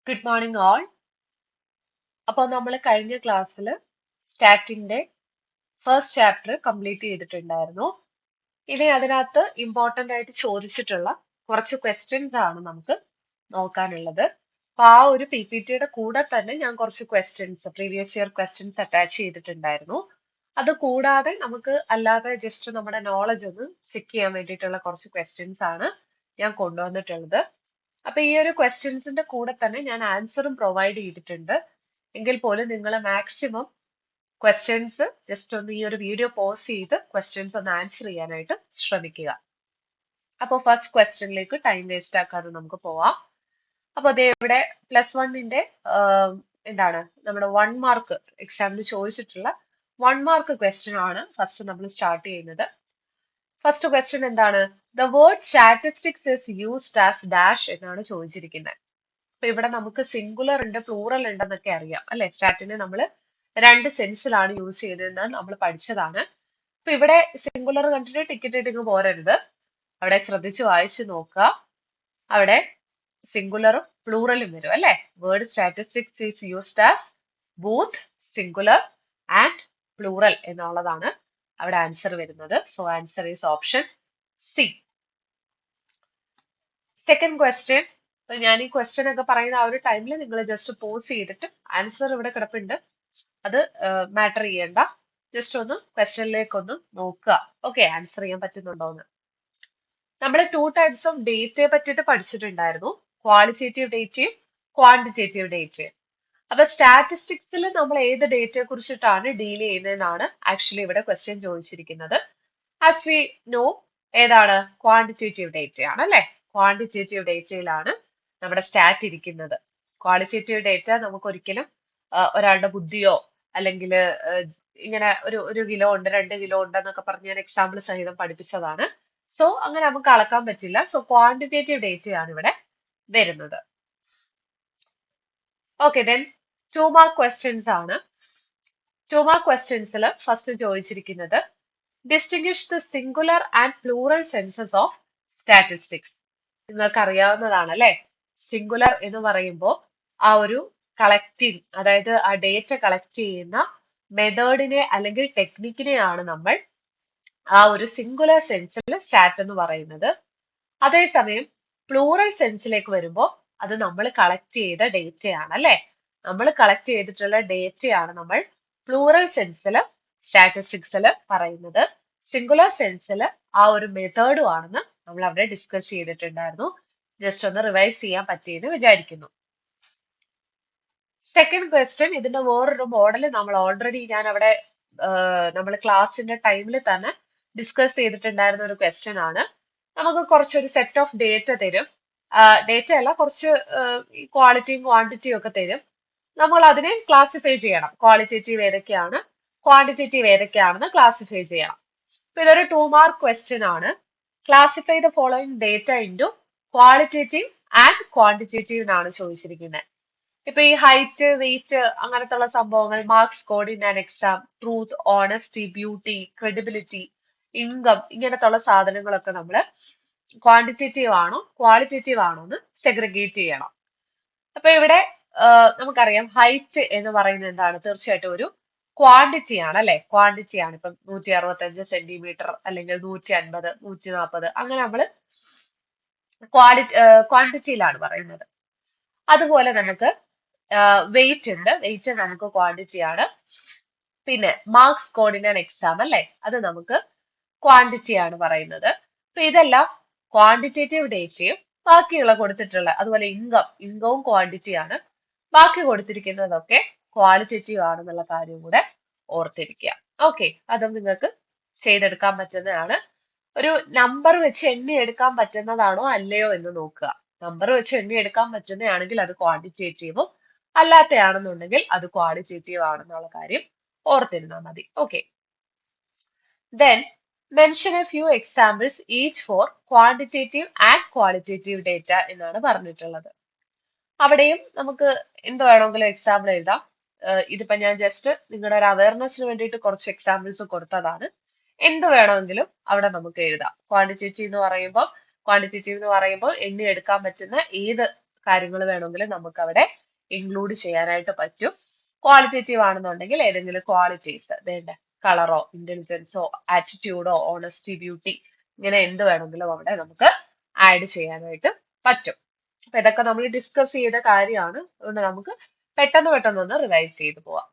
Good morning all. അപ്പോൾ നമ്മൾ കഴിഞ്ഞ ക്ലാസ്സിൽ സ്റ്റാറ്റിന്റെ ഫസ്റ്റ് ചാപ്റ്റർ കംപ്ലീറ്റ് ചെയ്തിട്ടുണ്ടായിരുന്നു. ഇനി അതിനകത്ത് ഇമ്പോർട്ടന്റ് ആയിട്ട് ചോദിച്ചിട്ടുള്ള കുറച്ച് ക്വസ്റ്റ്യൻസ് ആണ് നമുക്ക് നോക്കാനുള്ളത്. അപ്പൊ ആ ഒരു PPTയുടെ കൂടെ തന്നെ ഞാൻ കുറച്ച് questions previous year questions attach ചെയ്തിട്ടുണ്ടായിരുന്നു. അത് കൂടാതെ നമുക്ക് അല്ലാതെ ജസ്റ്റ് നമ്മുടെ നോളജ് ഒന്ന് ചെക്ക് ചെയ്യാൻ വേണ്ടിയിട്ടുള്ള കുറച്ച് ക്വസ്റ്റ്യൻസ് ആണ് ഞാൻ കൊണ്ടുവന്നിട്ടുള്ളത്. അപ്പൊ ഈ ഒരു ക്വസ്റ്റ്യൻസിന്റെ കൂടെ തന്നെ ഞാൻ ആൻസറും പ്രൊവൈഡ് ചെയ്തിട്ടുണ്ട്. എങ്കിൽ പോലും നിങ്ങൾ മാക്സിമം ക്വസ്റ്റ്യൻസ് ജസ്റ്റ് ഒന്ന് ഈ ഒരു വീഡിയോ പോസ് ചെയ്ത് ക്വസ്റ്റ്യൻസ് ഒന്ന് ആൻസർ ചെയ്യാനായിട്ട് ശ്രമിക്കുക. അപ്പോൾ ഫസ്റ്റ് ക്വസ്റ്റ്യനിലേക്ക് ടൈം വേസ്റ്റ് ആക്കാതെ നമുക്ക് പോവാം. അപ്പൊ അതേ ഇവിടെ +1ന്റെ എന്താണ് നമ്മുടെ 1 മാർക്ക് എക്സാമിന് ചോദിച്ചിട്ടുള്ള 1 മാർക്ക് ക്വസ്റ്റ്യൻ ആണ് ഫസ്റ്റ് നമ്മൾ സ്റ്റാർട്ട് ചെയ്യുന്നത്. ഫസ്റ്റ് ക്വസ്റ്റ്യൻ എന്താണ്? The word statistics is used as dash എന്നാണ് ചോദിച്ചിരിക്കുന്നത്. അപ്പൊ ഇവിടെ നമുക്ക് സിംഗുലർ ഉണ്ട്, പ്ലൂറൽ ഉണ്ടെന്നൊക്കെ അറിയാം അല്ലെ. സ്റ്റാറ്റിനെ നമ്മൾ രണ്ട് സെൻസിലാണ് യൂസ് ചെയ്തതെന്ന് നമ്മൾ പഠിച്ചതാണ്. അപ്പൊ ഇവിടെ സിംഗുലർ കണ്ടിട്ട് ടിക്കറ്റ് ഇട്ടിങ് പോരരുത്. അവിടെ ശ്രദ്ധിച്ച് വായിച്ചു നോക്കുക. അവിടെ സിംഗുലറും പ്ലൂറലും വരും അല്ലെ. Word statistics is used as both singular and plural എന്നുള്ളതാണ് അവിടെ ആൻസർ വരുന്നത്. So answer is option C. Second question. ഞാൻ ഈ ക്വസ്റ്റ്യൻ ഒക്കെ പറയുന്ന ആ ഒരു ടൈമിൽ നിങ്ങൾ ജസ്റ്റ് പോസ് ചെയ്തിട്ട് ആൻസർ ഇവിടെ കിടപ്പുണ്ട്, അത് മാറ്റർ ചെയ്യണ്ട. ജസ്റ്റ് ഒന്ന് ക്വസ്റ്റ്യനിലേക്ക് ഒന്ന് നോക്കുക. ഓക്കെ, ആൻസർ ചെയ്യാൻ പറ്റുന്നുണ്ടോന്ന്. നമ്മൾ 2 ടൈപ്സ് ഓഫ് ഡേറ്റയെ പറ്റിയിട്ട് പഠിച്ചിട്ടുണ്ടായിരുന്നു, ക്വാളിറ്റേറ്റീവ് ഡേറ്റയും ക്വാണ്ടിറ്റേറ്റീവ് ഡേറ്റയും. അപ്പൊ സ്റ്റാറ്റിസ്റ്റിക്സിൽ നമ്മൾ ഏത് ഡേറ്റയെ കുറിച്ചിട്ടാണ് ഡീൽ ചെയ്യുന്നതെന്നാണ് ആക്ച്വലി ഇവിടെ ക്വസ്റ്റ്യൻ ചോദിച്ചിരിക്കുന്നത്. ആസ് വി നോ ഏതാണ്? ക്വാണ്ടിറ്റേറ്റീവ് ഡേറ്റയാണ് അല്ലെ. ക്വാണ്ടിറ്റേറ്റീവ് ഡേറ്റയിലാണ് നമ്മുടെ സ്റ്റാറ്റ് ഇരിക്കുന്നത്. ക്വാളിറ്റേറ്റീവ് ഡേറ്റ നമുക്ക് ഒരിക്കലും ഒരാളുടെ ബുദ്ധിയോ അല്ലെങ്കിൽ ഇങ്ങനെ ഒരു കിലോ ഉണ്ട് 2 കിലോ ഉണ്ട് എന്നൊക്കെ പറഞ്ഞ് ഞാൻ എക്സാമ്പിൾ സഹിതം പഠിപ്പിച്ചതാണ്. സോ അങ്ങനെ നമുക്ക് അളക്കാൻ പറ്റില്ല. സോ ക്വാണ്ടിറ്റേറ്റീവ് ഡേറ്റയാണ് ഇവിടെ വരുന്നത്. ഓക്കെ, ദെൻ 2 മാർക്ക് ക്വസ്റ്റ്യൻസ് ആണ്. 2 മാർക്ക് ക്വസ്റ്റ്യൻസിൽ ഫസ്റ്റ് ചോദിച്ചിരിക്കുന്നത് distinguish the singular and plural census of statistics. നിങ്ങൾക്ക് അറിയാവുന്നതാണ് അല്ലെ. സിംഗുലർ എന്ന് പറയുമ്പോൾ ആ ഒരു കളക്റ്റിംഗ്, അതായത് ആ ഡേറ്റ കളക്ട് ചെയ്യുന്ന മെത്തേഡിനെ അല്ലെങ്കിൽ ടെക്നിക്കിനെയാണ് നമ്മൾ ആ ഒരു സിംഗുലർ സെൻസിൽ സ്റ്റാറ്റ് എന്ന് പറയുന്നത്. അതേസമയം പ്ലൂറൽ സെൻസിലേക്ക് വരുമ്പോൾ അത് നമ്മൾ കളക്ട് ചെയ്ത ഡേറ്റയാണ് അല്ലെ. നമ്മൾ കളക്ട് ചെയ്തിട്ടുള്ള ഡേറ്റയാണ് നമ്മൾ പ്ലൂറൽ സെൻസിൽ സ്റ്റാറ്റിസ്റ്റിക്സിൽ പറയുന്നത്. സിംഗുലർ സെൻസിൽ ആ ഒരു മെത്തേഡും ആണെന്ന് നമ്മൾ അവിടെ ഡിസ്കസ് ചെയ്തിട്ടുണ്ടായിരുന്നു. ജസ്റ്റ് ഒന്ന് റിവൈസ് ചെയ്യാൻ പറ്റിയെന്ന് വിചാരിക്കുന്നു. സെക്കൻഡ് ക്വസ്റ്റ്യൻ, ഇതിന്റെ വേറൊരു മോഡൽ നമ്മൾ ഓൾറെഡി ഞാൻ അവിടെ നമ്മൾ ക്ലാസ്സിന്റെ ടൈമിൽ തന്നെ ഡിസ്കസ് ചെയ്തിട്ടുണ്ടായിരുന്ന ഒരു ക്വസ്റ്റ്യൻ ആണ്. നമുക്ക് കുറച്ചൊരു സെറ്റ് ഓഫ് ഡേറ്റ തരും. ഡേറ്റ അല്ല, കുറച്ച് ക്വാളിറ്റിയും ക്വാണ്ടിറ്റിയും ഒക്കെ തരും. നമ്മൾ അതിനെ ക്ലാസിഫൈ ചെയ്യണം. ക്വാളിറ്റേറ്റീവ് ഏതൊക്കെയാണ്, ക്വാണ്ടിറ്റേറ്റീവ് ഏതൊക്കെയാണെന്ന് ക്ലാസിഫൈ ചെയ്യണം. അപ്പൊ ഇതൊരു 2 മാർക്ക് ക്വസ്റ്റ്യൻ ആണ്. Classify the following data into qualitative and quantitative എന്നാണ് ചോദിച്ചിരിക്കുന്നത്. ഇപ്പൊ ഈ ഹൈറ്റ്, വെയിറ്റ് അങ്ങനത്തെ ഉള്ള സംഭവങ്ങൾ, marks scored in an exam, truth, honesty, beauty, credibility, income, ഇങ്ങനത്തെ ഉള്ള സാധനങ്ങളൊക്കെ നമ്മൾ ക്വാണ്ടിറ്റേറ്റീവ് ആണോ ക്വാളിറ്റേറ്റീവ് ആണോ എന്ന് സെഗ്രിഗേറ്റ് ചെയ്യണം. അപ്പൊ ഇവിടെ നമുക്കറിയാം ഹൈറ്റ് എന്ന് പറയുന്നത് എന്താണ്? തീർച്ചയായിട്ടും ഒരു ക്വാണ്ടിറ്റി ആണ് അല്ലെ. ക്വാണ്ടിറ്റി ആണ്. ഇപ്പം 165 സെന്റിമീറ്റർ അല്ലെങ്കിൽ 150, 140 അങ്ങനെ നമ്മൾ ക്വാണ്ടിറ്റിയിലാണ് പറയുന്നത്. അതുപോലെ നമുക്ക് വെയിറ്റ് ഉണ്ട്. വെയിറ്റ് നമുക്ക് ക്വാണ്ടിറ്റി ആണ്. പിന്നെ marks scored in an exam അല്ലെ, അത് നമുക്ക് ക്വാണ്ടിറ്റി ആണ് പറയുന്നത്. അപ്പൊ ഇതെല്ലാം ക്വാണ്ടിറ്റേറ്റീവ് ഡേറ്റയും ബാക്കിയുള്ള കൊടുത്തിട്ടുള്ള, അതുപോലെ ഇൻകവും ക്വാണ്ടിറ്റി ആണ്. ബാക്കി കൊടുത്തിരിക്കുന്നതൊക്കെ ക്വാളിറ്റേറ്റീവ് ആണെന്നുള്ള കാര്യം കൂടെ ഓർത്തിരിക്കുക. ഓക്കെ, അതും നിങ്ങൾക്ക് ചെയ്തെടുക്കാൻ പറ്റുന്നതാണ്. ഒരു നമ്പർ വെച്ച് എണ്ണി എടുക്കാൻ പറ്റുന്നതാണോ അല്ലയോ എന്ന് നോക്കുക. നമ്പർ വെച്ച് എണ്ണി എടുക്കാൻ പറ്റുന്നതാണെങ്കിൽ അത് ക്വാണ്ടിറ്റേറ്റീവും, അല്ലാത്തയാണെന്നുണ്ടെങ്കിൽ അത് ക്വാളിറ്റേറ്റീവ് ആണെന്നുള്ള കാര്യം ഓർത്തിരുന്നാൽ മതി. Okay, then mention A few examples each for quantitative and qualitative data എന്നാണ് പറഞ്ഞിട്ടുള്ളത്. അവിടെയും നമുക്ക് എന്ത് വേണമെങ്കിലും എക്സാമ്പിൾ എഴുതാം. ഇതിപ്പോ ഞാൻ ജസ്റ്റ് നിങ്ങളുടെ ഒരു അവയർനെസ്സിന് വേണ്ടിയിട്ട് കുറച്ച് എക്സാമ്പിൾസ് കൊടുത്തതാണ്. എന്ത് വേണമെങ്കിലും അവിടെ നമുക്ക് എഴുതാം. ക്വാണ്ടിറ്റേറ്റീവ് എന്ന് പറയുമ്പോൾ എണ്ണി എടുക്കാൻ പറ്റുന്ന ഏത് കാര്യങ്ങൾ വേണമെങ്കിൽ നമുക്ക് അവിടെ ഇൻക്ലൂഡ് ചെയ്യാനായിട്ട് പറ്റും. ക്വാളിറ്റേറ്റീവ് ആണെന്നുണ്ടെങ്കിൽ ഏതെങ്കിലും ക്വാളിറ്റീസ്, കളറോ ഇന്റലിജൻസോ ആറ്റിറ്റ്യൂഡോ ഓണസ്റ്റി ബ്യൂട്ടി, ഇങ്ങനെ എന്ത് വേണമെങ്കിലും അവിടെ നമുക്ക് ആഡ് ചെയ്യാനായിട്ട് പറ്റും. അപ്പൊ ഇതൊക്കെ നമ്മൾ ഡിസ്കസ് ചെയ്ത കാര്യമാണ്. അതുകൊണ്ട് നമുക്ക് പെട്ടെന്ന് ഒന്ന് റിവൈസ് ചെയ്ത് പോവാം.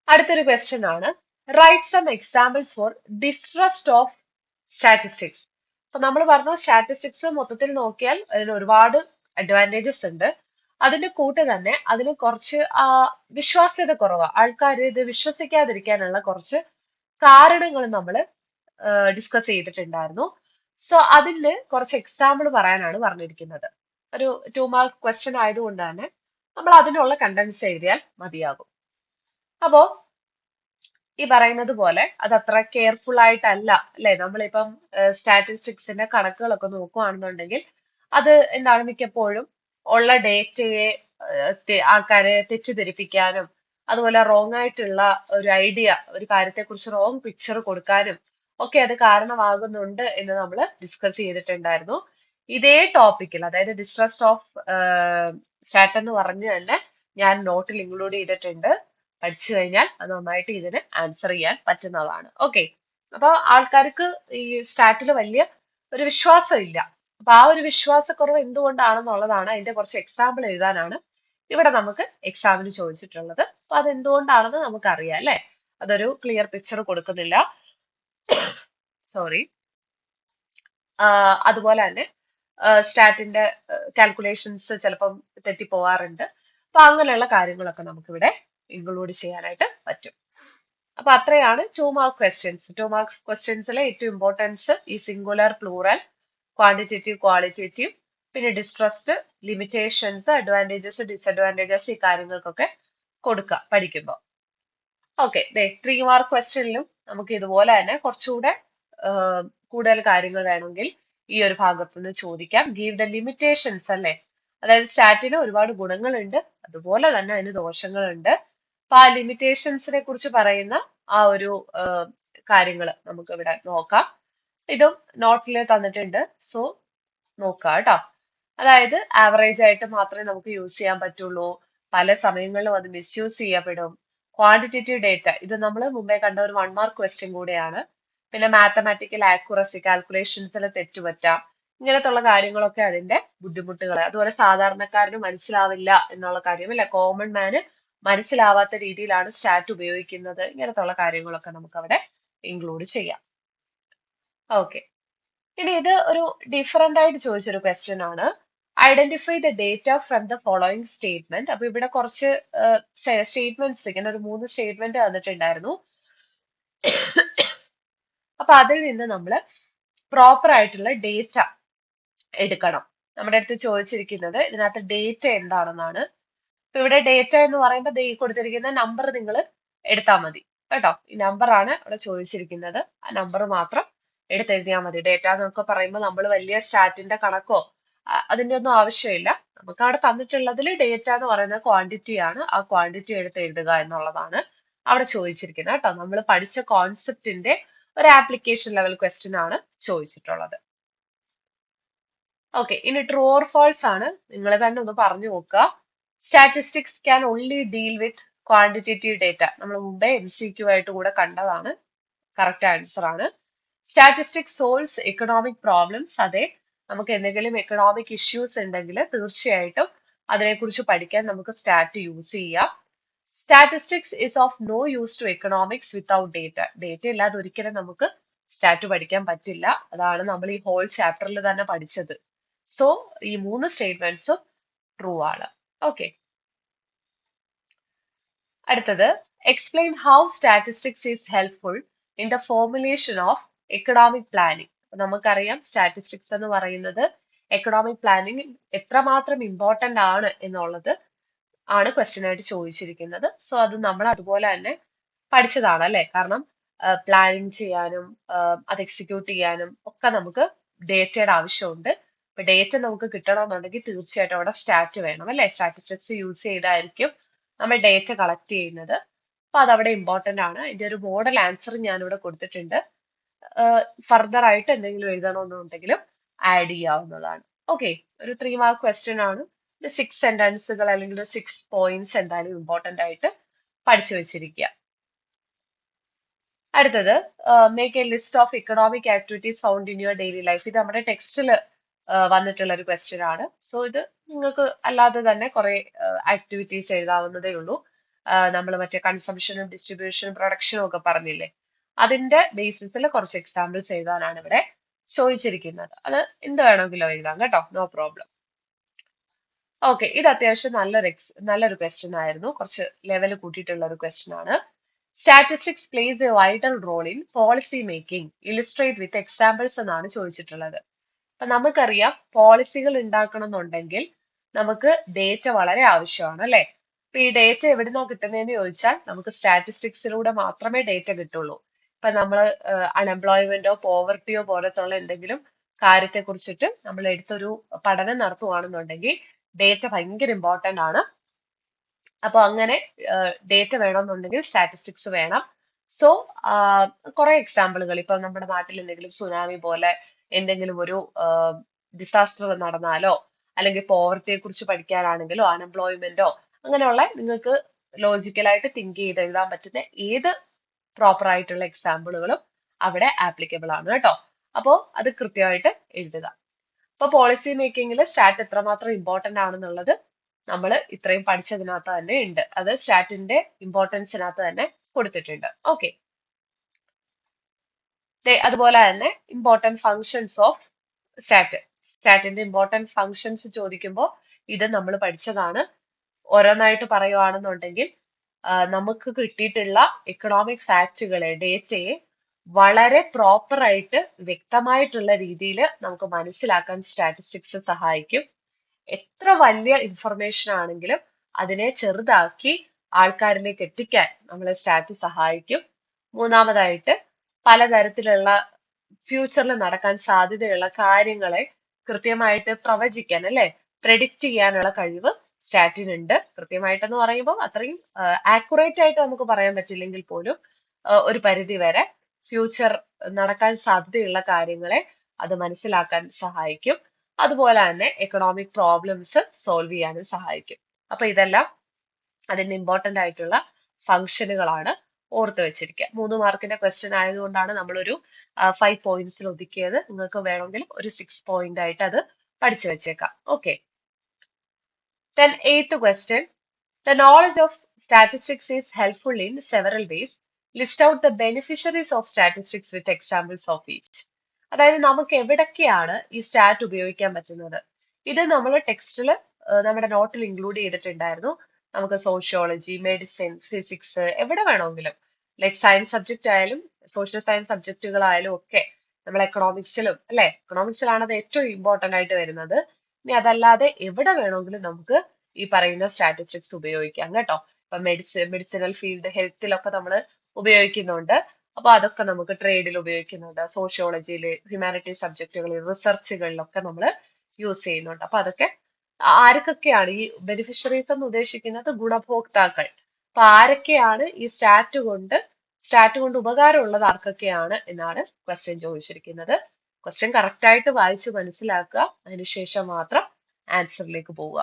അടുത്തൊരു ക്വസ്റ്റ്യൻ ആണ്, write some examples for distrust of statistics. അപ്പൊ നമ്മൾ പറഞ്ഞു സ്റ്റാറ്റിസ്റ്റിക്സ് മൊത്തത്തിൽ നോക്കിയാൽ അതിന് ഒരുപാട് അഡ്വാൻറ്റേജസ് ഉണ്ട്. അതിന്റെ കൂട്ട് തന്നെ അതിന് കുറച്ച് വിശ്വാസ്യത കുറവാ. ആൾക്കാർ ഇത് വിശ്വസിക്കാതിരിക്കാനുള്ള കുറച്ച് കാരണങ്ങൾ നമ്മൾ ഡിസ്കസ് ചെയ്തിട്ടുണ്ടായിരുന്നു. സോ അതില് കുറച്ച് എക്സാമ്പിൾ പറയാനാണ് പറഞ്ഞിരിക്കുന്നത്. ഒരു 2 മാർക്ക് ക്വസ്റ്റ്യൻ ആയതുകൊണ്ട് തന്നെ നമ്മൾ അതിനുള്ള കണ്ടൻസ് എഴുതിയാൽ മതിയാകും. അപ്പോ ഈ പറയുന്നത് പോലെ അത് അത്ര കെയർഫുൾ ആയിട്ടല്ല അല്ലെ, നമ്മളിപ്പം സ്റ്റാറ്റിസ്റ്റിക്സിന്റെ കണക്കുകളൊക്കെ നോക്കുകയാണെന്നുണ്ടെങ്കിൽ അത് എന്താണ് മിക്കപ്പോഴും ഉള്ള ഡേറ്റയെ ആൾക്കാരെ തെറ്റിദ്ധരിപ്പിക്കാനും അതുപോലെ റോങ് ആയിട്ടുള്ള ഒരു ഐഡിയ, ഒരു കാര്യത്തെക്കുറിച്ച് റോങ് പിക്ചർ കൊടുക്കാനും ഒക്കെ അത് കാരണമാകുന്നുണ്ട് എന്ന് നമ്മൾ ഡിസ്കസ് ചെയ്തിട്ടുണ്ടായിരുന്നു. ഇതേ ടോപ്പിക്കിൽ, അതായത് ഡിസ്ട്രസ്റ്റ് ഓഫ് സ്റ്റാറ്റ് എന്ന് പറഞ്ഞ് തന്നെ ഞാൻ നോട്ടിൽ ഇൻക്ലൂഡ് ചെയ്തിട്ടുണ്ട്. പഠിച്ചു കഴിഞ്ഞാൽ അത് നന്നായിട്ട് ഇതിന് ആൻസർ ചെയ്യാൻ പറ്റുന്നതാണ്. ഓക്കെ, അപ്പൊ ആൾക്കാർക്ക് ഈ സ്റ്റാറ്റിൽ വലിയ ഒരു വിശ്വാസം ഇല്ല. അപ്പൊ ആ ഒരു വിശ്വാസക്കുറവ് എന്തുകൊണ്ടാണെന്നുള്ളതാണ്, അതിന്റെ കുറച്ച് എക്സാമ്പിൾ എഴുതാനാണ് ഇവിടെ നമുക്ക് എക്സാമിന് ചോദിച്ചിട്ടുള്ളത്. അപ്പൊ അത് എന്തുകൊണ്ടാണെന്ന് നമുക്കറിയാം അല്ലെ, അതൊരു ക്ലിയർ പിക്ചർ കൊടുക്കുന്നില്ല. സോറി. അതുപോലെ തന്നെ സ്റ്റാറ്റിന്റെ കാൽക്കുലേഷൻസ് ചിലപ്പം തെറ്റിപ്പോവാറുണ്ട്. അപ്പൊ അങ്ങനെയുള്ള കാര്യങ്ങളൊക്കെ നമുക്കിവിടെ ഇൻക്ലൂഡ് ചെയ്യാനായിട്ട് പറ്റും. അപ്പൊ അത്രയാണ് 2 മാർക്ക് ക്വസ്റ്റ്യൻസ്. 2 മാർക്ക് ക്വസ്റ്റ്യൻസിലെ ഏറ്റവും ഇമ്പോർട്ടൻസ് ഈ സിംഗുലർ, പ്ലൂറൽ, ക്വാണ്ടിറ്റേറ്റീവ്, ക്വാളിറ്റേറ്റീവ്, പിന്നെ ഡിസ്ട്രസ്റ്റ്, ലിമിറ്റേഷൻസ്, അഡ്വാൻറ്റേജസ്, ഡിസഡ്വാൻറ്റേജസ്, ഈ കാര്യങ്ങൾക്കൊക്കെ കൊടുക്കുക പഠിക്കുമ്പോൾ. ഓക്കെ, 3 മാർക്ക് ക്വസ്റ്റ്യനിലും നമുക്ക് ഇതുപോലെ തന്നെ കുറച്ചുകൂടെ കൂടുതൽ കാര്യങ്ങൾ വേണമെങ്കിൽ ഈ ഒരു ഭാഗത്തു നിന്ന് ചോദിക്കാം. ഗീവ് ദ ലിമിറ്റേഷൻസ് അല്ലെ, അതായത് സ്റ്റാറ്റിന് ഒരുപാട് ഗുണങ്ങളുണ്ട്, അതുപോലെ തന്നെ അതിന് ദോഷങ്ങളുണ്ട്. അപ്പൊ ആ ലിമിറ്റേഷൻസിനെ കുറിച്ച് പറയുന്ന ആ ഒരു കാര്യങ്ങൾ നമുക്ക് ഇവിടെ നോക്കാം. ഇതും നോട്ടിൽ തന്നിട്ടുണ്ട്, സോ നോക്കാം കേട്ടോ. അതായത് ആവറേജ് ആയിട്ട് മാത്രമേ നമുക്ക് യൂസ് ചെയ്യാൻ പറ്റുള്ളൂ, പല സമയങ്ങളിലും അത് മിസ്യൂസ് ചെയ്യപ്പെടും. ക്വാണ്ടിറ്റേറ്റീവ് ഡേറ്റ, ഇത് നമ്മൾ മുമ്പേ കണ്ട ഒരു 1 മാർക്ക് ക്വസ്റ്റ്യൻ കൂടെയാണ്. പിന്നെ മാത്തമാറ്റിക്കൽ ആക്യുറസി, കാൽക്കുലേഷൻസിൽ തെറ്റുപറ്റാം, ഇങ്ങനത്തുള്ള കാര്യങ്ങളൊക്കെ അതിന്റെ ബുദ്ധിമുട്ടുകൾ. അതുപോലെ സാധാരണക്കാരന് മനസ്സിലാവില്ല എന്നുള്ള കാര്യം അല്ലെ, കോമൺ മാന് മനസ്സിലാവാത്ത രീതിയിലാണ് സ്റ്റാറ്റ് ഉപയോഗിക്കുന്നത്, ഇങ്ങനത്തുള്ള കാര്യങ്ങളൊക്കെ നമുക്ക് അവിടെ ഇൻക്ലൂഡ് ചെയ്യാം. ഓക്കെ, ഇനി ഇത് ഒരു ഡിഫറെന്റ് ആയിട്ട് ചോദിച്ചൊരു ക്വസ്റ്റ്യൻ ആണ്. Identify the data from the following statement. അപ്പൊ ഇവിടെ കുറച്ച് സ്റ്റേറ്റ്മെന്റ്സ്, ഇങ്ങനെ ഒരു 3 സ്റ്റേറ്റ്മെന്റ് തന്നിട്ടുണ്ടായിരുന്നു. അപ്പൊ അതിൽ നിന്ന് നമ്മൾ പ്രോപ്പർ ആയിട്ടുള്ള ഡേറ്റ എടുക്കണം. നമ്മുടെ അടുത്ത് ചോദിച്ചിരിക്കുന്നത് ഇതിനകത്ത് ഡേറ്റ എന്താണെന്നാണ്. അപ്പൊ ഇവിടെ ഡേറ്റ എന്ന് പറയുമ്പോൾ ഈ കൊടുത്തിരിക്കുന്ന നമ്പർ നിങ്ങൾ എടുത്താൽ മതി കേട്ടോ. ഈ നമ്പർ ആണ് അവിടെ ചോദിച്ചിരിക്കുന്നത്, ആ നമ്പർ മാത്രം എടുത്തെഴുതിയാൽ മതി. ഡേറ്റ എന്നൊക്കെ പറയുമ്പോൾ നമ്മൾ വലിയ സ്റ്റാറ്റിന്റെ കണക്കോ അതിന്റെ ഒന്നും ആവശ്യമില്ല. നമുക്ക് അവിടെ തന്നിട്ടുള്ളതിൽ ഡേറ്റ എന്ന് പറയുന്ന ക്വാണ്ടിറ്റി ആണ്, ആ ക്വാണ്ടിറ്റി എടുത്ത് എഴുതുക എന്നുള്ളതാണ് അവിടെ ചോദിച്ചിരിക്കുന്നത് കേട്ടോ. നമ്മൾ പഠിച്ച കോൺസെപ്റ്റിന്റെ ഒരു ആപ്ലിക്കേഷൻ ലെവൽ ക്വസ്റ്റ്യൻ ആണ് ചോദിച്ചിട്ടുള്ളത്. ഓക്കെ, ഇനി ട്രൂ ഓർ ഫാൾസ് ആണ്, നിങ്ങൾ തന്നെ ഒന്ന് പറഞ്ഞു നോക്കുക. Statistics can only deal with quantitative data, നമ്മൾ മുമ്പേ MCQ ആയിട്ട് കൂടെ കണ്ടതാണ്. കറക്റ്റ് ആൻസർ ആണ്. സ്റ്റാറ്റിസ്റ്റിക്സ് സോൾവ്സ് എക്കണോമിക് പ്രോബ്ലംസ്, അതെ, നമുക്ക് എന്തെങ്കിലും എക്കണോമിക് ഇഷ്യൂസ് ഉണ്ടെങ്കിൽ തീർച്ചയായിട്ടും അതിനെക്കുറിച്ച് പഠിക്കാൻ നമുക്ക് സ്റ്റാറ്റ് യൂസ് ചെയ്യാം. Statistics is of no use to economics without data, data ഇല്ലാതെ ഒരിക്കലും നമുക്ക് സ്റ്റാറ്റ് പഠിക്കാൻ പറ്റില്ല. അതാണ് നമ്മൾ ഈ ഹോൾ ചാപ്റ്ററിൽ തന്നെ പഠിച്ചത്. സോ ഈ 3 സ്റ്റേറ്റ്മെന്റ്സും ട്രൂ ആണ്. ഓക്കെ, അടുത്തത് explain how statistics is helpful in the formulation of economic planning. നമുക്കറിയാം സ്റ്റാറ്റിസ്റ്റിക്സ് എന്ന് പറയുന്നത് എക്കണോമിക് പ്ലാനിങ് എത്രമാത്രം ഇമ്പോർട്ടന്റ് ആണ് എന്നുള്ളത് ആണ് ക്വസ്റ്റ്യൻ ആയിട്ട് ചോദിച്ചിരിക്കുന്നത്. സോ അത് നമ്മൾ അതുപോലെ തന്നെ പഠിച്ചതാണ് അല്ലെ, കാരണം പ്ലാനിങ് ചെയ്യാനും അത് എക്സിക്യൂട്ട് ചെയ്യാനും ഒക്കെ നമുക്ക് ഡേറ്റയുടെ ആവശ്യമുണ്ട്. അപ്പൊ ഡേറ്റ നമുക്ക് കിട്ടണമെന്നുണ്ടെങ്കിൽ തീർച്ചയായിട്ടും അവിടെ സ്റ്റാറ്റ് വേണം അല്ലെ, സ്റ്റാറ്റിസ്റ്റിക്സ് യൂസ് ചെയ്തായിരിക്കും നമ്മൾ ഡേറ്റ കളക്ട് ചെയ്യുന്നത്. അപ്പൊ അതവിടെ ഇമ്പോർട്ടന്റ് ആണ്. ഇതിന്റെ ഒരു മോഡൽ ആൻസർ ഞാൻ ഇവിടെ കൊടുത്തിട്ടുണ്ട്. ഫർദർ ആയിട്ട് എന്തെങ്കിലും എഴുതണമെന്നുണ്ടെങ്കിലും ആഡ് ചെയ്യാവുന്നതാണ്. ഓക്കെ, ഒരു 3 മാർക്ക് ക്വസ്റ്റ്യൻ ആണ്. ഒരു 6 സെന്റൻസുകൾ അല്ലെങ്കിൽ ഒരു 6 പോയിന്റ്സ് എന്തായാലും ഇമ്പോർട്ടന്റ് ആയിട്ട് പഠിച്ചു വെച്ചിരിക്കുക. അടുത്തത്, make A list of economic activities found in your daily life. ഇത് നമ്മുടെ ടെക്സ്റ്റിൽ വന്നിട്ടുള്ള ഒരു ക്വസ്റ്റ്യൻ ആണ്. സോ ഇത് നിങ്ങൾക്ക് അല്ലാതെ തന്നെ കുറെ ആക്ടിവിറ്റീസ് എഴുതാവുന്നതേ ഉള്ളൂ. നമ്മൾ മറ്റേ കൺസംഷനും ഡിസ്ട്രിബ്യൂഷനും പ്രൊഡക്ഷനും ഒക്കെ പറഞ്ഞില്ലേ, അതിന്റെ ബേസിസിൽ കുറച്ച് എക്സാമ്പിൾസ് എഴുതാനാണ് ഇവിടെ ചോദിച്ചിരിക്കുന്നത്. അത് എന്ത് വേണമെങ്കിലും എഴുതാം കേട്ടോ, നോ പ്രോബ്ലം. ഓക്കെ, ഇത് അത്യാവശ്യം നല്ലൊരു ക്വസ്റ്റ്യൻ ആയിരുന്നു. കുറച്ച് ലെവൽ കൂട്ടിയിട്ടുള്ള ഒരു ക്വസ്റ്റ്യൻ ആണ്. Statistics plays a vital role in policy making, illustrate with examples എന്നാണ് ചോദിച്ചിട്ടുള്ളത്. അപ്പൊ നമുക്കറിയാം, പോളിസികൾ ഉണ്ടാക്കണം എന്നുണ്ടെങ്കിൽ നമുക്ക് ഡേറ്റ വളരെ ആവശ്യമാണ് അല്ലെ. അപ്പൊ ഈ ഡേറ്റ എവിടുന്നാ കിട്ടുന്നതെന്ന് ചോദിച്ചാൽ നമുക്ക് സ്റ്റാറ്റിസ്റ്റിക്സിലൂടെ മാത്രമേ ഡേറ്റ കിട്ടുള്ളൂ. ഇപ്പൊ നമ്മൾ അൺഎംപ്ലോയ്മെന്റോ പോവർട്ടിയോ പോലത്തുള്ള എന്തെങ്കിലും കാര്യത്തെ കുറിച്ചിട്ട് നമ്മൾ എടുത്തൊരു പഠനം നടത്തുവാണെന്നുണ്ടെങ്കിൽ ഡേറ്റ ഭയങ്കര ഇമ്പോർട്ടന്റ് ആണ്. അപ്പൊ അങ്ങനെ ഡേറ്റ വേണമെന്നുണ്ടെങ്കിൽ സ്റ്റാറ്റിസ്റ്റിക്സ് വേണം. സോ കുറെ എക്സാമ്പിളുകൾ, ഇപ്പൊ നമ്മുടെ നാട്ടിൽ എന്തെങ്കിലും സുനാമി പോലെ എന്തെങ്കിലും ഒരു ഡിസാസ്റ്റർ നടന്നാലോ, അല്ലെങ്കിൽ പോവർട്ടിയെ കുറിച്ച് പഠിക്കാനാണെങ്കിലോ അൺഎംപ്ലോയ്മെന്റോ അങ്ങനെയുള്ള നിങ്ങൾക്ക് ലോജിക്കലായിട്ട് തിങ്ക് ചെയ്ത് എഴുതാൻ പറ്റുന്ന ഏത് പ്രോപ്പർ ആയിട്ടുള്ള എക്സാമ്പിളുകളും അവിടെ ആപ്ലിക്കബിൾ ആണ് കേട്ടോ. അപ്പോൾ അത് കൃത്യമായിട്ട് എഴുതുക. അപ്പൊ പോളിസി മേക്കിങ്ങിൽ സ്റ്റാറ്റ് എത്രമാത്രം ഇമ്പോർട്ടന്റ് ആണെന്നുള്ളത് നമ്മൾ ഇത്രയും പഠിച്ചതിനകത്ത് തന്നെ ഉണ്ട്. അത് സ്റ്റാറ്റിന്റെ ഇമ്പോർട്ടൻസിനകത്ത് തന്നെ കൊടുത്തിട്ടുണ്ട്. ഓക്കെ, അതുപോലെ തന്നെ ഇമ്പോർട്ടന്റ് ഫങ്ഷൻസ് ഓഫ് സ്റ്റാറ്റിന്റെ ഇമ്പോർട്ടന്റ് ഫങ്ഷൻസ് ചോദിക്കുമ്പോൾ ഇത് നമ്മൾ പഠിച്ചതാണ്. ഓരോന്നായിട്ട് പറയുവാണെന്നുണ്ടെങ്കിൽ നമുക്ക് കിട്ടിയിട്ടുള്ള എക്കണോമിക് ഫാക്റ്റുകളെ, ഡേറ്റയെ വളരെ പ്രോപ്പർ ആയിട്ട് വ്യക്തമായിട്ടുള്ള രീതിയിൽ നമുക്ക് മനസ്സിലാക്കാൻ സ്റ്റാറ്റിസ്റ്റിക്സ് സഹായിക്കും. എത്ര വലിയ ഇൻഫർമേഷൻ ആണെങ്കിലും അതിനെ ചെറുതാക്കി ആൾക്കാരിലേക്ക് എത്തിക്കാൻ നമ്മളെ സ്റ്റാറ്റ് സഹായിക്കും. മൂന്നാമതായിട്ട് പലതരത്തിലുള്ള ഫ്യൂച്ചറിൽ നടക്കാൻ സാധ്യതയുള്ള കാര്യങ്ങളെ കൃത്യമായിട്ട് പ്രവചിക്കാൻ അല്ലെ, പ്രെഡിക്റ്റ് ചെയ്യാനുള്ള കഴിവ് സ്റ്റാറ്റിനുണ്ട്. കൃത്യമായിട്ടെന്ന് പറയുമ്പോൾ അത്രയും ആക്യുറേറ്റ് ആയിട്ട് നമുക്ക് പറയാൻ പറ്റില്ലെങ്കിൽ പോലും ഒരു പരിധി വരെ ഫ്യൂച്ചർ നടക്കാൻ സാധ്യതയുള്ള കാര്യങ്ങളെ അത് മനസ്സിലാക്കാൻ സഹായിക്കും. അതുപോലെ തന്നെ എക്കണോമിക് പ്രോബ്ലംസ് സോൾവ് ചെയ്യാനും സഹായിക്കും. അപ്പൊ ഇതെല്ലാം അതിന്റെ ഇമ്പോർട്ടന്റ് ആയിട്ടുള്ള ഫംഗ്ഷനുകളാണ്, ഓർത്ത് വെച്ചിരിക്കുക. 3 മാർക്കിന്റെ ക്വസ്റ്റ്യൻ ആയതുകൊണ്ടാണ് നമ്മളൊരു 5 പോയിന്റ്സിൽ ഒതുക്കിയത്. നിങ്ങൾക്ക് വേണമെങ്കിൽ ഒരു 6 പോയിന്റ് ആയിട്ട് അത് പഠിച്ചു വെച്ചേക്കാം. Okay, then 8th question. The knowledge of statistics is helpful in several ways. List out the beneficiaries of statistics with examples of each. അതായത് നമുക്ക് എവിടൊക്കെയാണ് ഈ സ്റ്റാറ്റ് ഉപയോഗിക്കാൻ പറ്റുന്നത്. ഇത് നമ്മൾ ടെക്സ്റ്റിൽ നമ്മുടെ നോട്ടിൽ ഇൻക്ലൂഡ് ചെയ്തിട്ടുണ്ടായിരുന്നു. നമുക്ക് സോഷ്യോളജി, മെഡിസിൻ, ഫിസിക്സ് എവിടെ വേണമെങ്കിലും, ലൈക് സയൻസ് സബ്ജക്റ്റ് ആയാലും സോഷ്യൽ സയൻസ് സബ്ജക്റ്റുകളായാലും ഒക്കെ, നമ്മൾ എക്കണോമിക്സിലും അല്ലെ, എക്കണോമിക്സിലാണ് അത് ഏറ്റവും ഇമ്പോർട്ടന്റ് ആയിട്ട് വരുന്നത്. ഇനി അതല്ലാതെ എവിടെ വേണമെങ്കിലും നമുക്ക് ഈ പറയുന്ന സ്റ്റാറ്റിസ്റ്റിക്സ് ഉപയോഗിക്കാം കേട്ടോ. ഇപ്പൊ മെഡിസിനൽ ഫീൽഡ്, ഹെൽത്തിലൊക്കെ നമ്മൾ ഉപയോഗിക്കുന്നുണ്ട്. അപ്പൊ അതൊക്കെ നമുക്ക് ട്രേഡിൽ ഉപയോഗിക്കുന്നുണ്ട്, സോഷ്യോളജിയിൽ, ഹ്യൂമാനിറ്റീസ് സബ്ജക്റ്റുകളിൽ, റിസർച്ചുകളിലൊക്കെ നമ്മൾ യൂസ് ചെയ്യുന്നുണ്ട്. അപ്പൊ അതൊക്കെ ആർക്കൊക്കെയാണ് ഈ ബെനിഫിഷ്യറീസ് എന്ന് ഉദ്ദേശിക്കുന്നത്? ഗുണഭോക്താക്കൾ. അപ്പൊ ആരൊക്കെയാണ് ഈ സ്റ്റാറ്റ് കൊണ്ട് ഉപകാരമുള്ളത് ആർക്കൊക്കെയാണ് എന്നാണ് ക്വസ്റ്റ്യൻ ചോദിച്ചിരിക്കുന്നത്. ക്വസ്റ്റ്യൻ കറക്റ്റ് ആയിട്ട് വായിച്ചു മനസ്സിലാക്കുക, അതിനുശേഷം മാത്രം ആൻസറിലേക്ക് പോവുക.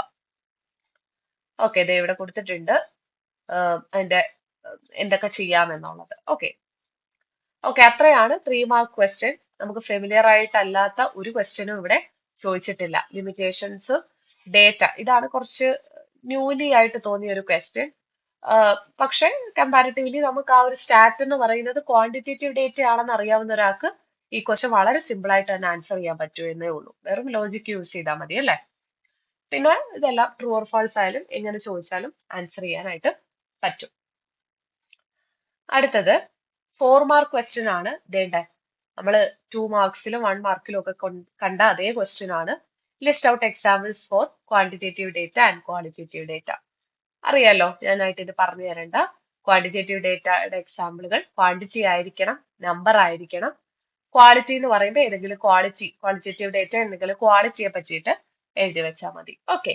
ഓക്കെ, ഇത് ഇവിടെ കൊടുത്തിട്ടുണ്ട് അതിന്റെ എന്തൊക്കെ ചെയ്യാമെന്നുള്ളത്. ഓക്കെ, അത്രയാണ് 3 മാർക്ക് ക്വസ്റ്റ്യൻ. നമുക്ക് ഫെമിലിയർ ആയിട്ടല്ലാത്ത ഒരു ക്വസ്റ്റ്യനും ഇവിടെ ചോദിച്ചിട്ടില്ല. ലിമിറ്റേഷൻസ്, ഡേറ്റ, ഇതാണ് കുറച്ച് ന്യൂലി ആയിട്ട് തോന്നിയ ഒരു ക്വസ്റ്റ്യൻ. പക്ഷെ കമ്പാരിറ്റീവ്ലി നമുക്ക് ആ ഒരു സ്റ്റാറ്റ് എന്ന് പറയുന്നത് ക്വാണ്ടിറ്റേറ്റീവ് ഡേറ്റ ആണെന്ന് അറിയാവുന്ന ഒരാൾക്ക് ഈ ക്വസ്റ്റ്യൻ വളരെ സിമ്പിൾ ആയിട്ട് തന്നെ ആൻസർ ചെയ്യാൻ പറ്റുമെന്നേ ഉള്ളൂ. വെറും ലോജിക് യൂസ് ചെയ്താൽ മതി അല്ലേ. പിന്നെ ഇതെല്ലാം ട്രൂ ഓർ ഫാൾസ് ആയാലും എങ്ങനെ ചോദിച്ചാലും ആൻസർ ചെയ്യാനായിട്ട് പറ്റും. അടുത്തത് 4 മാർക്ക് ക്വസ്റ്റ്യൻ ആണ്. ദേണ്ട, നമ്മൾ 2 മാർക്സിലും 1 മാർക്കിലും ഒക്കെ കണ്ട അതേ ക്വസ്റ്റ്യൻ ആണ്. List out examples for quantitative data and qualitative data. അറിയാലോ, ഞാനായിട്ട് ഇത് പറഞ്ഞു തരണ്ട. ക്വാണ്ടിറ്റേറ്റീവ് ഡേറ്റയുടെ എക്സാമ്പിളുകൾ ക്വാണ്ടിറ്റി ആയിരിക്കണം, നമ്പർ ആയിരിക്കണം. ക്വാളിറ്റി എന്ന് പറയുമ്പോൾ ഏതെങ്കിലും ക്വാളിറ്റേറ്റീവ് ഡേറ്റ എന്തെങ്കിലും ക്വാളിറ്റിയെ പറ്റിയിട്ട് എഴുതി വെച്ചാൽ മതി. ഓക്കെ,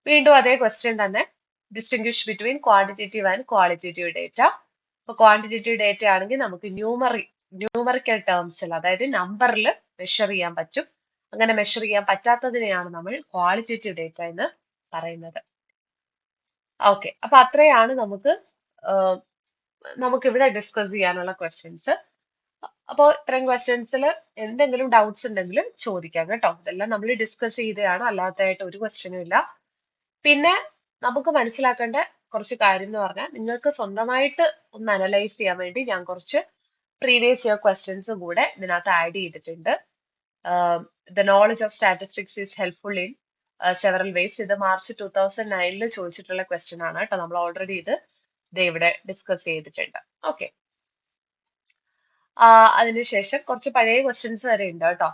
വീണ്ടും അതേ ക്വസ്റ്റ്യൻ തന്നെ. Distinguish between quantitative and qualitative data. ഇപ്പൊ ക്വാണ്ടിറ്റേറ്റീവ് ഡേറ്റ ആണെങ്കിൽ നമുക്ക് ന്യൂമറിക്കൽ ടേംസിൽ, അതായത് നമ്പറിൽ മെഷർ ചെയ്യാൻ പറ്റും. അങ്ങനെ മെഷർ ചെയ്യാൻ പറ്റാത്തതിനെയാണ് നമ്മൾ ക്വാളിറ്റേറ്റീവ് ഡേറ്റ എന്ന് പറയുന്നത്. ഓക്കെ, അപ്പൊ അത്രയാണ് നമുക്കിവിടെ ഡിസ്കസ് ചെയ്യാനുള്ള ക്വസ്റ്റ്യൻസ്. അപ്പോൾ ഇത്രയും ക്വസ്റ്റ്യൻസിൽ എന്തെങ്കിലും ഡൗട്ട്സ് ഉണ്ടെങ്കിൽ ചോദിക്കാം കേട്ടോ. ഇതെല്ലാം നമ്മൾ ഡിസ്കസ് ചെയ്തതാണ്, അല്ലാത്തതായിട്ട് ഒരു ക്വസ്റ്റ്യനും ഇല്ല. പിന്നെ നമുക്ക് മനസ്സിലാക്കേണ്ട കുറച്ച് കാര്യം എന്ന് പറഞ്ഞാൽ, നിങ്ങൾക്ക് സ്വന്തമായിട്ട് ഒന്ന് അനലൈസ് ചെയ്യാൻ വേണ്ടി ഞാൻ കുറച്ച് പ്രീവിയസ് ഇയർ ക്വസ്റ്റ്യൻസ് കൂടെ ഇതിനകത്ത് ആഡ് ചെയ്തിട്ടുണ്ട്. The knowledge of statistics is helpful in several ways. ഇത് മാർച്ച് 2009 ചോദിച്ചിട്ടുള്ള ക്വസ്റ്റ്യൻ ആണ് കേട്ടോ. നമ്മൾ ഓൾറെഡി ഇത് ഇവിടെ ഡിസ്കസ് ചെയ്തിട്ടുണ്ട്. ഓക്കെ, അതിനുശേഷം കുറച്ച് പഴയ ക്വസ്റ്റ്യൻസ് വരെ ഉണ്ട് കേട്ടോ.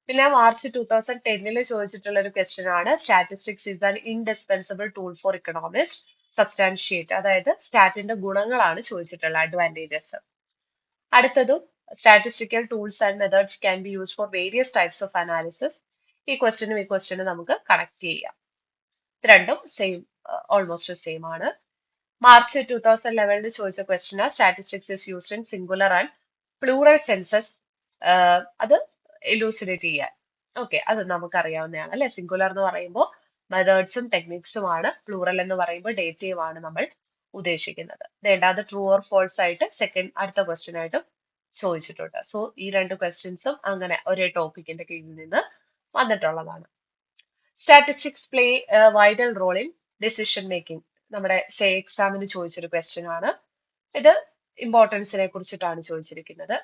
പിന്നെ മാർച്ച് 2010 ചോദിച്ചിട്ടുള്ള ഒരു ക്വസ്റ്റ്യൻ ആണ്, statistics is an indispensable tool for Economist substantiate. അതായത് സ്റ്റാറ്റിന്റെ ഗുണങ്ങളാണ് ചോദിച്ചിട്ടുള്ള അഡ്വാൻറ്റേജസ്. അടുത്തതും statistical tools and methods can be use for various types of analysis. ഈ ക്വസ്റ്റ്യനും നമുക്ക് കണക്ട് ചെയ്യാം. ഇത് രണ്ടും സെയിം, ഓൾമോസ്റ്റ് സെയിം ആണ്. മാർച്ച് 2011 ചോദിച്ച question, statistics is used in singular and plural census. അത് എലൂസിഡേറ്റ് ചെയ്യാൻ. ഓക്കെ, അത് നമുക്കറിയാവുന്നതാണ് അല്ലെ. സിംഗുലർ എന്ന് പറയുമ്പോൾ മെത്തേഡ്സും ടെക്നിക്സുമാണ്, പ്ലൂറൽ എന്ന് പറയുമ്പോൾ ഡേറ്റയുമാണ് നമ്മൾ ഉദ്ദേശിക്കുന്നത്. അത് ട്രൂ ഓർ ഫോൾസ് ആയിട്ട് അടുത്ത ക്വസ്റ്റ്യൻ ആയിട്ടും ചോദിച്ചിട്ടുണ്ട്. സോ ഈ രണ്ട് ക്വസ്റ്റ്യൻസും അങ്ങനെ ഒരേ ടോപ്പിക്കിന്റെ കീഴിൽ നിന്ന് വന്നിട്ടുള്ളതാണ്. Statistics play vital role in decision making. നമ്മുടെ എക്സാമിന് ചോദിച്ചൊരു ക്വസ്റ്റ്യൻ ആണ് ഇത്. ഇമ്പോർട്ടൻസിനെ കുറിച്ചിട്ടാണ് ചോദിച്ചിരിക്കുന്നത്.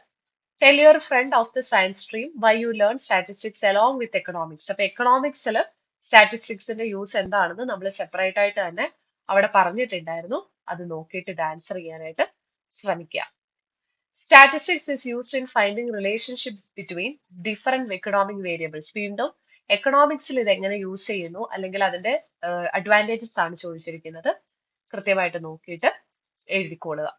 Tell your friend of the science stream why you learn statistics along with economics. അപ്പൊ എക്കണോമിക്സിൽ സ്റ്റാറ്റിസ്റ്റിക്സിന്റെ യൂസ് എന്താണെന്ന് നമ്മൾ സെപ്പറേറ്റ് ആയിട്ട് തന്നെ അവിടെ പറഞ്ഞിട്ടുണ്ടായിരുന്നു. അത് നോക്കിയിട്ട് ഇത് ആൻസർ ചെയ്യാനായിട്ട് ശ്രമിക്കുക. Statistics is used in finding relationships between different economic variables. വീണ്ടും എക്കണോമിക്സിൽ ഇത് എങ്ങനെ യൂസ് ചെയ്യുന്നു, അല്ലെങ്കിൽ അതിന്റെ അഡ്വാൻറ്റേജസ് ആണ് ചോദിച്ചിരിക്കുന്നത്. കൃത്യമായിട്ട് നോക്കിയിട്ട് എഴുതിക്കൊള്ളുക.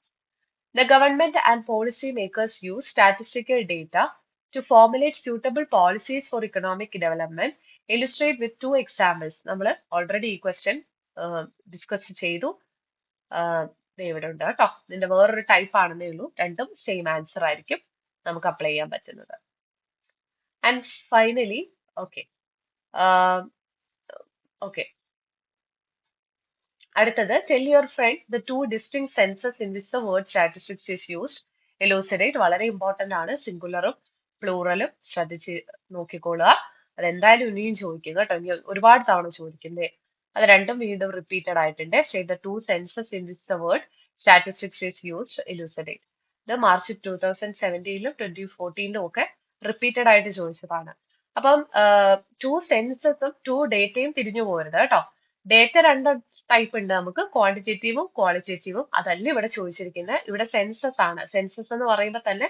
The government and policy makers use statistical data to formulate suitable policies for economic development. Illustrate with two examples. നമ്മൾ ഓൾറെഡി ഈ ക്വസ്റ്റ്യൻ ഡിസ്കസ് ചെയ്തു. ഇവിടെ ഉണ്ട് കേട്ടോ. ഇതിന്റെ വേറൊരു ടൈപ്പ് ആണെന്നേ ഉള്ളൂ. രണ്ടും സെയിം ആൻസർ ആയിരിക്കും നമുക്ക് അപ്ലൈ ചെയ്യാൻ പറ്റുന്നത്. ആൻഡ് ഫൈനലി, ഓക്കെ, അടുത്തത്, tell your front the two distinct census in which the word statistics is used. Elucidate വളരെ ഇമ്പോർട്ടന്റ് ആണ്. സിംഗുലറും പ്ലൂറലും ശ്രദ്ധിച്ച് നോക്കിക്കോളുക. അതെന്തായാലും ഇനിയും ചോദിക്കും കേട്ടോ. ഇനി ഒരുപാട് തവണ ചോദിക്കുന്നേ. അത് രണ്ടും വീണ്ടും റിപ്പീറ്റഡ് ആയിട്ടുണ്ട്. State the two census in which the word statistics is used. Elucidate. ഇത് മാർച്ച് 2017 2014 ഒക്കെ റിപ്പീറ്റഡ് ആയിട്ട് ചോദിച്ചതാണ്. അപ്പം ടു സെൻസസും ടു ഡേറ്റയും തിരിഞ്ഞു പോകരുത് കേട്ടോ. ഡേറ്റ രണ്ട് ടൈപ്പ് ഉണ്ട് നമുക്ക്, ക്വാണ്ടിറ്റേറ്റീവും ക്വാളിറ്റേറ്റീവും. അതല്ല ഇവിടെ ചോദിച്ചിരിക്കുന്നത്. ഇവിടെ സെൻസസ് ആണ്. സെൻസസ് എന്ന് പറയുമ്പോൾ തന്നെ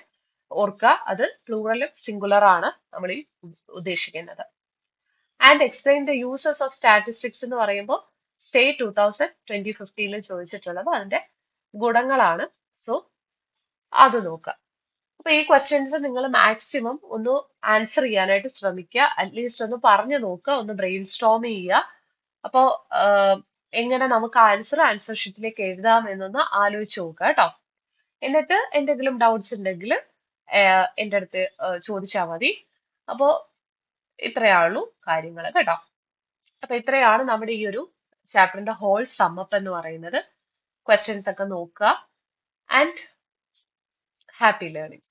ഓർക്കുക, അത് പ്ലൂറലും സിംഗുലർ ആണ് നമ്മൾ ഈ ഉദ്ദേശിക്കുന്നത്. And explain the uses of statistics എന്ന് പറയുമ്പോൾ 2015 ചോദിച്ചിട്ടുള്ളത് അതിന്റെ ഗുണങ്ങളാണ്. സോ അത് നോക്കുക. അപ്പൊ ഈ ക്വസ്റ്റ്യൻസ് നിങ്ങൾ മാക്സിമം ഒന്ന് ആൻസർ ചെയ്യാനായിട്ട് ശ്രമിക്കുക. അറ്റ്ലീസ്റ്റ് ഒന്ന് പറഞ്ഞു നോക്കുക, ഒന്ന് ബ്രെയിൻ സ്റ്റോം ചെയ്യുക. അപ്പോ എങ്ങനെ നമുക്ക് ആൻസർ ഷീറ്റിലേക്ക് എഴുതാം എന്നൊന്ന് ആലോചിച്ച് നോക്കുക കേട്ടോ. എന്നിട്ട് എന്തെങ്കിലും ഡൗട്ട്സ് ഉണ്ടെങ്കിൽ എൻ്റെ അടുത്ത് ചോദിച്ചാൽ മതി. അപ്പോ ഇത്രയാണുള്ളൂ കാര്യങ്ങൾ കേട്ടോ. അപ്പൊ ഇത്രയാണ് നമ്മുടെ ഈ ഒരു ചാപ്റ്ററിന്റെ ഹോൾ സമ്മപ്പ് എന്ന് പറയുന്നത്. ക്വസ്റ്റ്യൻസ് ഒക്കെ നോക്കുക. And happy learning.